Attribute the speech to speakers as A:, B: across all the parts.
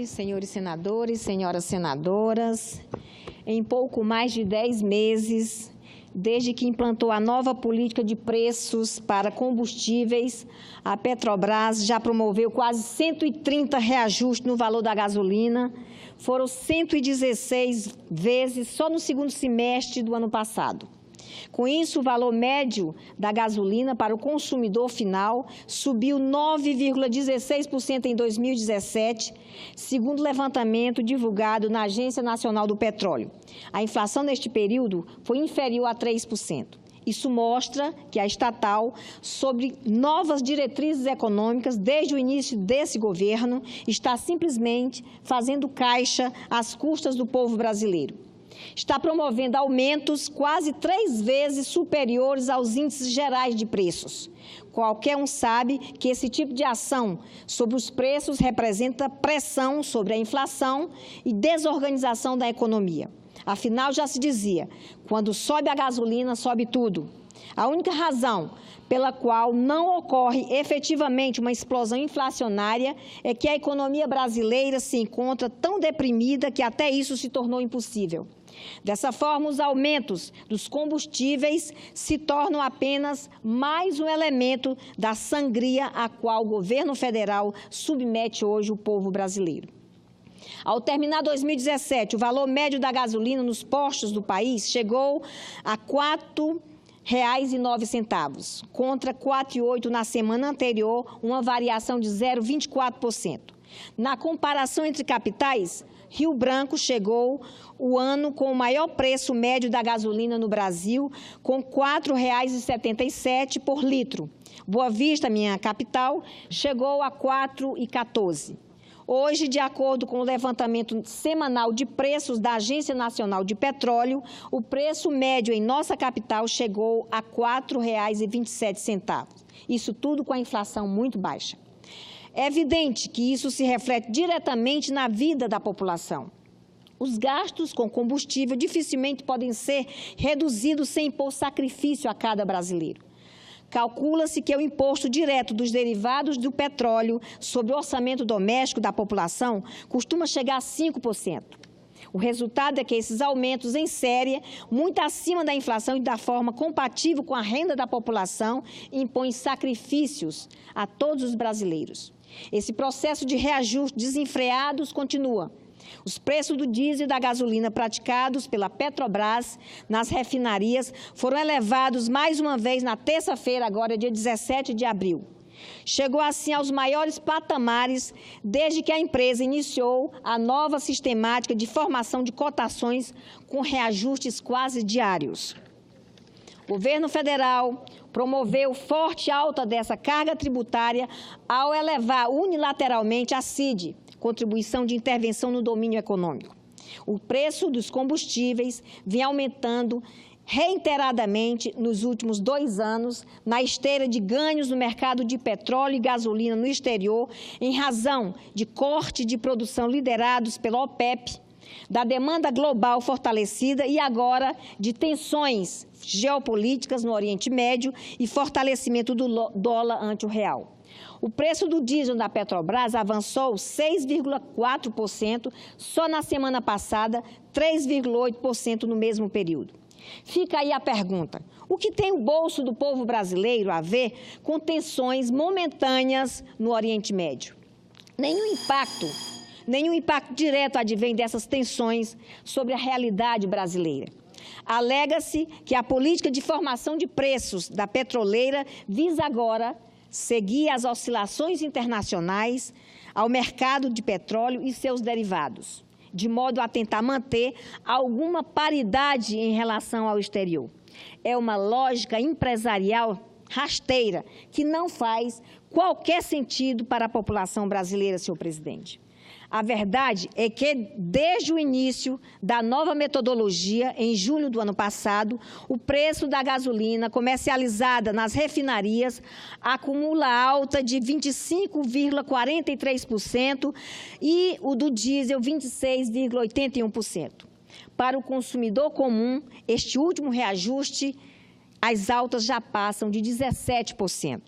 A: Senhores senadores, senhoras senadoras, em pouco mais de 10 meses, desde que implantou a nova política de preços para combustíveis, a Petrobras já promoveu quase 130 reajustes no valor da gasolina, foram 116 vezes só no segundo semestre do ano passado. Com isso, o valor médio da gasolina para o consumidor final subiu 9,16% em 2017, segundo o levantamento divulgado na Agência Nacional do Petróleo. A inflação neste período foi inferior a 3%. Isso mostra que a estatal, sob novas diretrizes econômicas desde o início desse governo, está simplesmente fazendo caixa às custas do povo brasileiro. Está promovendo aumentos quase 3 vezes superiores aos índices gerais de preços. Qualquer um sabe que esse tipo de ação sobre os preços representa pressão sobre a inflação e desorganização da economia. Afinal, já se dizia, quando sobe a gasolina, sobe tudo. A única razão pela qual não ocorre efetivamente uma explosão inflacionária é que a economia brasileira se encontra tão deprimida que até isso se tornou impossível. Dessa forma, os aumentos dos combustíveis se tornam apenas mais um elemento da sangria a qual o governo federal submete hoje o povo brasileiro. Ao terminar 2017, o valor médio da gasolina nos postos do país chegou a R$ 4,09, contra R$ 4,08 na semana anterior, uma variação de 0,24%. Na comparação entre capitais, Rio Branco chegou o ano com o maior preço médio da gasolina no Brasil, com R$ 4,77 por litro. Boa Vista, minha capital, chegou a R$ 4,14. Hoje, de acordo com o levantamento semanal de preços da Agência Nacional de Petróleo, o preço médio em nossa capital chegou a R$ 4,27. Isso tudo com a inflação muito baixa. É evidente que isso se reflete diretamente na vida da população. Os gastos com combustível dificilmente podem ser reduzidos sem impor sacrifício a cada brasileiro. Calcula-se que o imposto direto dos derivados do petróleo sobre o orçamento doméstico da população costuma chegar a 5%. O resultado é que esses aumentos em série, muito acima da inflação e da forma compatível com a renda da população, impõem sacrifícios a todos os brasileiros. Esse processo de reajuste desenfreados continua. Os preços do diesel e da gasolina praticados pela Petrobras nas refinarias foram elevados mais uma vez na terça-feira, agora dia 17 de abril. Chegou assim aos maiores patamares desde que a empresa iniciou a nova sistemática de formação de cotações com reajustes quase diários. O governo federal promoveu forte alta dessa carga tributária ao elevar unilateralmente a CID, Contribuição de Intervenção no Domínio Econômico. O preço dos combustíveis vem aumentando reiteradamente nos últimos 2 anos, na esteira de ganhos no mercado de petróleo e gasolina no exterior, em razão de corte de produção liderados pela OPEP, da demanda global fortalecida e agora de tensões geopolíticas no Oriente Médio e fortalecimento do dólar ante o real. O preço do diesel da Petrobras avançou 6,4% só na semana passada, 3,8% no mesmo período. Fica aí a pergunta: o que tem o bolso do povo brasileiro a ver com tensões momentâneas no Oriente Médio? Nenhum impacto direto advém dessas tensões sobre a realidade brasileira. Alega-se que a política de formação de preços da petroleira visa agora seguir as oscilações internacionais ao mercado de petróleo e seus derivados, de modo a tentar manter alguma paridade em relação ao exterior. É uma lógica empresarial rasteira que não faz qualquer sentido para a população brasileira, senhor presidente. A verdade é que, desde o início da nova metodologia, em julho do ano passado, o preço da gasolina comercializada nas refinarias acumula alta de 25,43% e o do diesel 26,81%. Para o consumidor comum, este último reajuste, as altas já passam de 17%.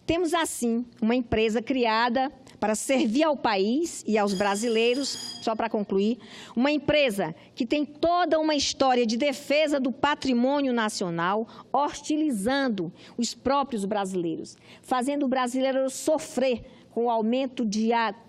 A: Temos, assim, uma empresa criada para servir ao país e aos brasileiros, só para concluir, uma empresa que tem toda uma história de defesa do patrimônio nacional, hostilizando os próprios brasileiros, fazendo o brasileiro sofrer com o aumento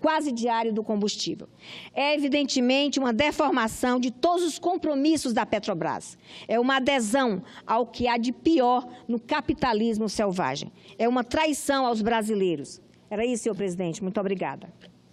A: quase diário do combustível. É, evidentemente, uma deformação de todos os compromissos da Petrobras. É uma adesão ao que há de pior no capitalismo selvagem. É uma traição aos brasileiros. Era isso, senhor presidente. Muito obrigada.